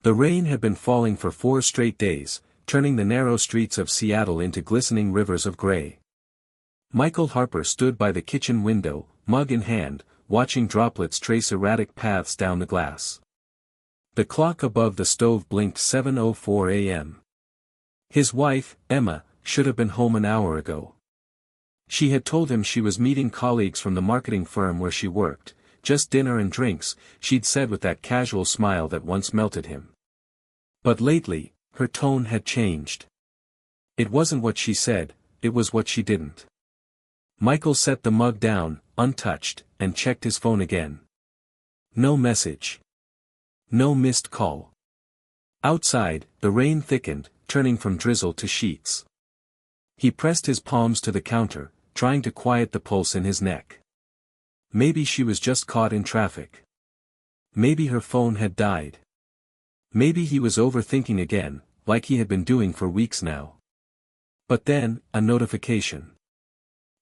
The rain had been falling for 4 straight days, turning the narrow streets of Seattle into glistening rivers of gray. Michael Harper stood by the kitchen window, mug in hand, watching droplets trace erratic paths down the glass. The clock above the stove blinked 7:04 a.m. His wife, Emma, should have been home an hour ago. She had told him she was meeting colleagues from the marketing firm where she worked, just dinner and drinks, she'd said with that casual smile that once melted him. But lately, her tone had changed. It wasn't what she said, it was what she didn't. Michael set the mug down, untouched, and checked his phone again. No message. No missed call. Outside, the rain thickened, turning from drizzle to sheets. He pressed his palms to the counter, trying to quiet the pulse in his neck. Maybe she was just caught in traffic. Maybe her phone had died. Maybe he was overthinking again, like he had been doing for weeks now. But then, a notification.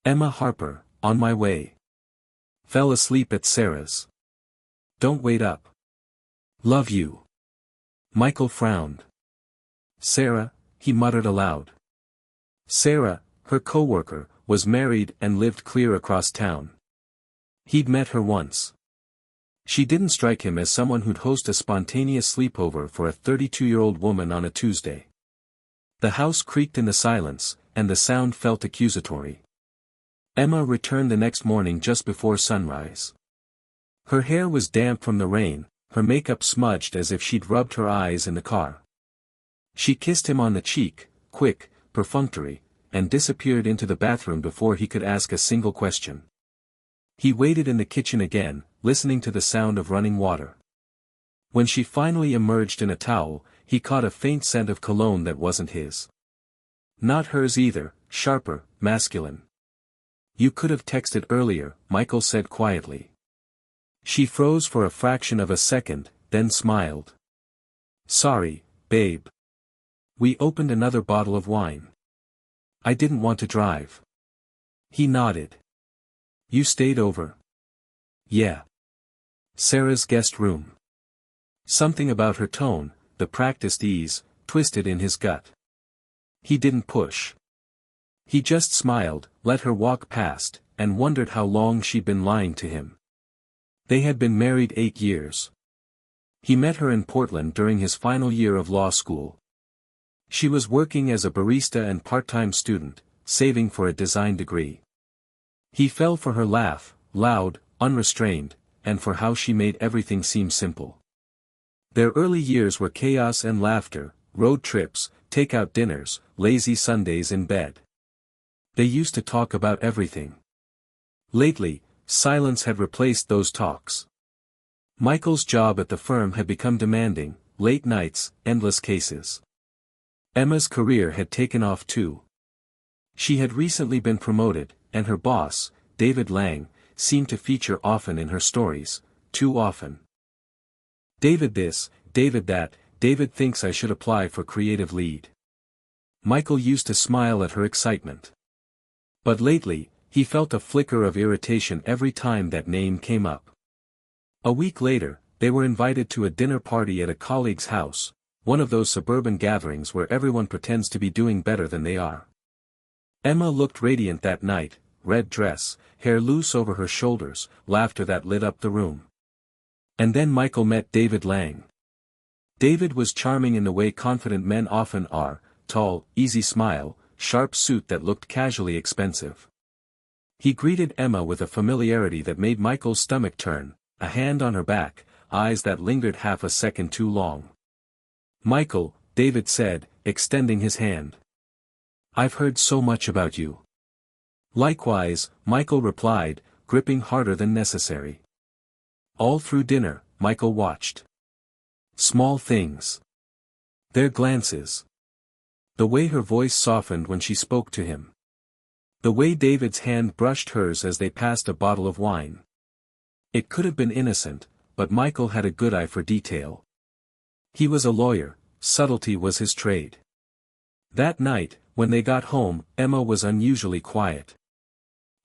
Emma Harper, on my way. Fell asleep at Sarah's. Don't wait up. Love you. Michael frowned. Sarah, he muttered aloud. Sarah, her coworker, was married and lived clear across town. He'd met her once. She didn't strike him as someone who'd host a spontaneous sleepover for a 32-year-old woman on a Tuesday. The house creaked in the silence, and the sound felt accusatory. Emma returned the next morning just before sunrise. Her hair was damp from the rain, her makeup smudged as if she'd rubbed her eyes in the car. She kissed him on the cheek, quick, perfunctory, and disappeared into the bathroom before he could ask a single question. He waited in the kitchen again, listening to the sound of running water. When she finally emerged in a towel, he caught a faint scent of cologne that wasn't his. Not hers either, sharper, masculine. You could have texted earlier, Michael said quietly. She froze for a fraction of a second, then smiled. Sorry, babe. We opened another bottle of wine. I didn't want to drive. He nodded. You stayed over? Yeah. Sarah's guest room. Something about her tone, the practiced ease, twisted in his gut. He didn't push. He just smiled, let her walk past, and wondered how long she'd been lying to him. They had been married 8 years. He met her in Portland during his final year of law school. She was working as a barista and part-time student, saving for a design degree. He fell for her laugh, loud, unrestrained, and for how she made everything seem simple. Their early years were chaos and laughter, road trips, take-out dinners, lazy Sundays in bed. They used to talk about everything. Lately, silence had replaced those talks. Michael's job at the firm had become demanding, late nights, endless cases. Emma's career had taken off too. She had recently been promoted, and her boss, David Lang, seemed to feature often in her stories, too often. David this, David that, David thinks I should apply for creative lead. Michael used to smile at her excitement. But lately, he felt a flicker of irritation every time that name came up. A week later, they were invited to a dinner party at a colleague's house, one of those suburban gatherings where everyone pretends to be doing better than they are. Emma looked radiant that night, red dress, hair loose over her shoulders, laughter that lit up the room. And then Michael met David Lang. David was charming in the way confident men often are, tall, easy smile, sharp suit that looked casually expensive. He greeted Emma with a familiarity that made Michael's stomach turn, a hand on her back, eyes that lingered half a second too long. Michael, David said, extending his hand. I've heard so much about you. Likewise, Michael replied, gripping harder than necessary. All through dinner, Michael watched. Small things. Their glances. The way her voice softened when she spoke to him. The way David's hand brushed hers as they passed a bottle of wine. It could have been innocent, but Michael had a good eye for detail. He was a lawyer, subtlety was his trade. That night, when they got home, Emma was unusually quiet.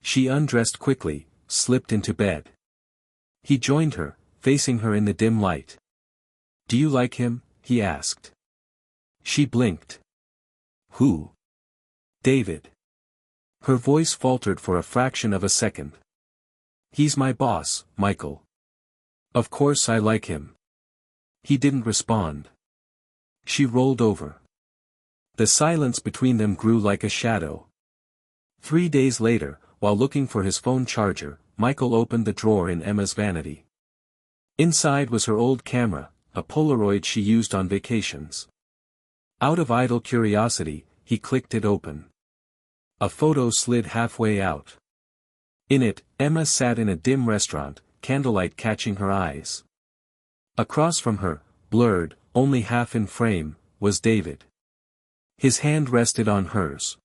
She undressed quickly, slipped into bed. He joined her, facing her in the dim light. Do you like him? he asked. She blinked. Who? David. Her voice faltered for a fraction of a second. He's my boss, Michael. Of course I like him. He didn't respond. She rolled over. The silence between them grew like a shadow. 3 days later, while looking for his phone charger, Michael opened the drawer in Emma's vanity. Inside was her old camera, a Polaroid she used on vacations. Out of idle curiosity, he clicked it open. A photo slid halfway out. In it, Emma sat in a dim restaurant, candlelight catching her eyes. Across from her, blurred, only half in frame, was David. His hand rested on hers.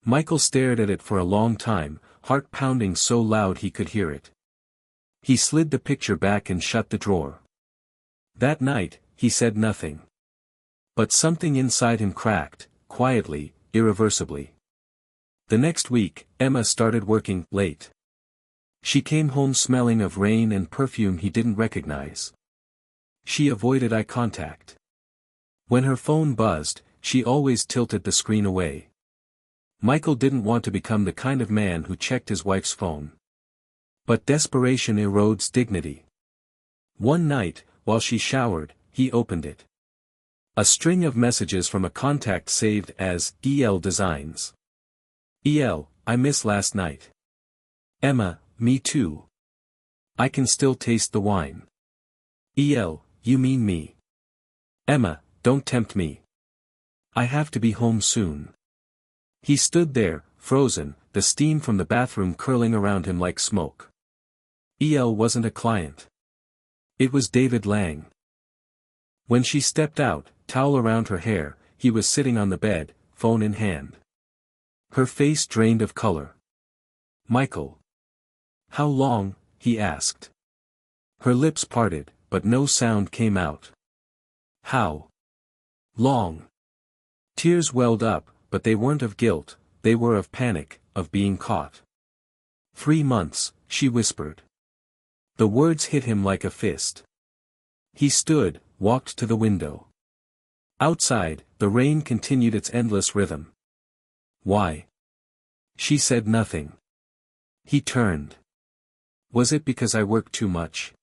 Michael stared at it for a long time, heart pounding so loud he could hear it. He slid the picture back and shut the drawer. That night, he said nothing. But something inside him cracked, quietly, irreversibly. The next week, Emma started working late. She came home smelling of rain and perfume he didn't recognize. She avoided eye contact. When her phone buzzed, she always tilted the screen away. Michael didn't want to become the kind of man who checked his wife's phone. But desperation erodes dignity. One night, while she showered, he opened it. A string of messages from a contact saved as EL Designs. EL, I miss last night. Emma, me too. I can still taste the wine. EL, you mean me. Emma, don't tempt me. I have to be home soon. He stood there, frozen, the steam from the bathroom curling around him like smoke. EL wasn't a client. It was David Lang. When she stepped out, towel around her hair, he was sitting on the bed, phone in hand. Her face drained of color. Michael. How long? He asked. Her lips parted, but no sound came out. How long? Tears welled up, but they weren't of guilt, they were of panic, of being caught. 3 months, she whispered. The words hit him like a fist. He stood, walked to the window. Outside, the rain continued its endless rhythm. Why? She said nothing. He turned. Was it because I worked too much?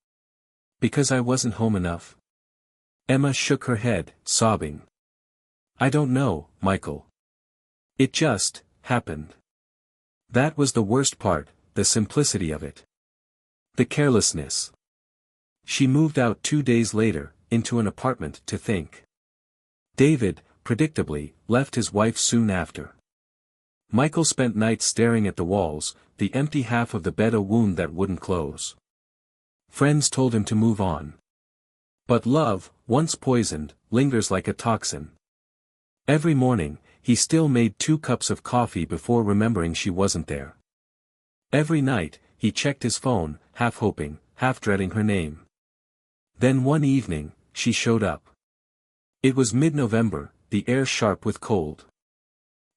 Because I wasn't home enough? Emma shook her head, sobbing. I don't know, Michael. It just happened. That was the worst part, the simplicity of it. The carelessness. She moved out 2 days later, into an apartment to think. David, predictably, left his wife soon after. Michael spent nights staring at the walls, the empty half of the bed a wound that wouldn't close. Friends told him to move on. But love, once poisoned, lingers like a toxin. Every morning, he still made 2 cups of coffee before remembering she wasn't there. Every night, he checked his phone, half hoping, half dreading her name. Then one evening, she showed up. It was mid-November, the air sharp with cold.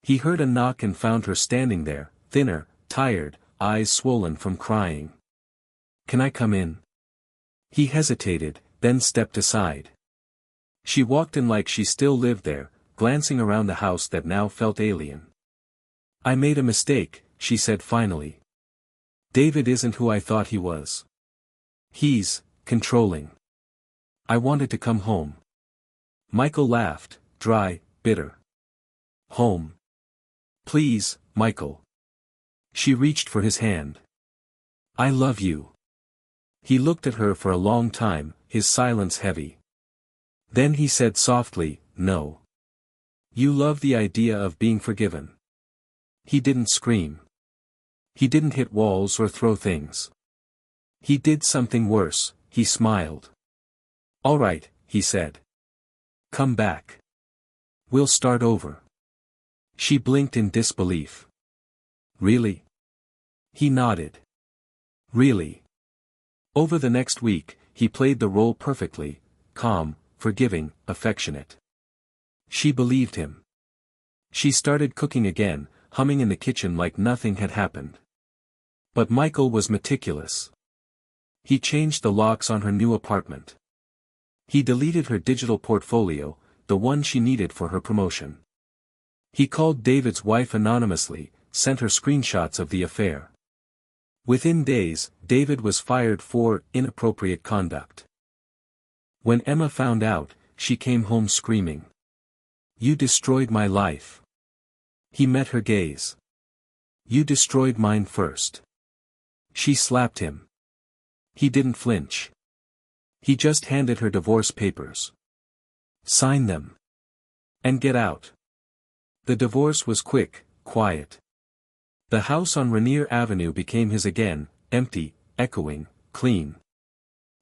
He heard a knock and found her standing there, thinner, tired, eyes swollen from crying. Can I come in? He hesitated, then stepped aside. She walked in like she still lived there, glancing around the house that now felt alien. I made a mistake, she said finally. David isn't who I thought he was. He's controlling. I wanted to come home. Michael laughed, dry, bitter. Home. Please, Michael. She reached for his hand. I love you. He looked at her for a long time, his silence heavy. Then he said softly, no. You love the idea of being forgiven. He didn't scream. He didn't hit walls or throw things. He did something worse, he smiled. All right, he said. Come back. We'll start over. She blinked in disbelief. Really? He nodded. Really? Over the next week, he played the role perfectly, calm, forgiving, affectionate. She believed him. She started cooking again, humming in the kitchen like nothing had happened. But Michael was meticulous. He changed the locks on her new apartment. He deleted her digital portfolio, the one she needed for her promotion. He called David's wife anonymously, sent her screenshots of the affair. Within days, David was fired for inappropriate conduct. When Emma found out, she came home screaming. "You destroyed my life." He met her gaze. "You destroyed mine first." She slapped him. He didn't flinch. He just handed her divorce papers. "Sign them. And get out." The divorce was quick, quiet. The house on Rainier Avenue became his again, empty, echoing, clean.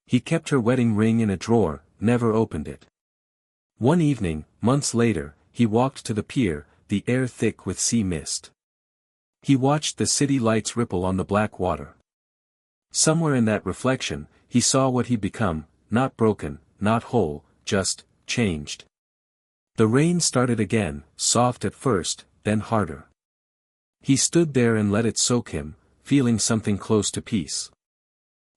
He kept her wedding ring in a drawer, never opened it. One evening, months later, he walked to the pier, the air thick with sea mist. He watched the city lights ripple on the black water. Somewhere in that reflection, he saw what he'd become, not broken, not whole, just changed. The rain started again, soft at first, then harder. He stood there and let it soak him, feeling something close to peace.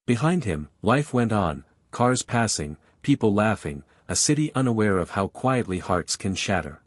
Behind him, life went on, cars passing, people laughing, a city unaware of how quietly hearts can shatter.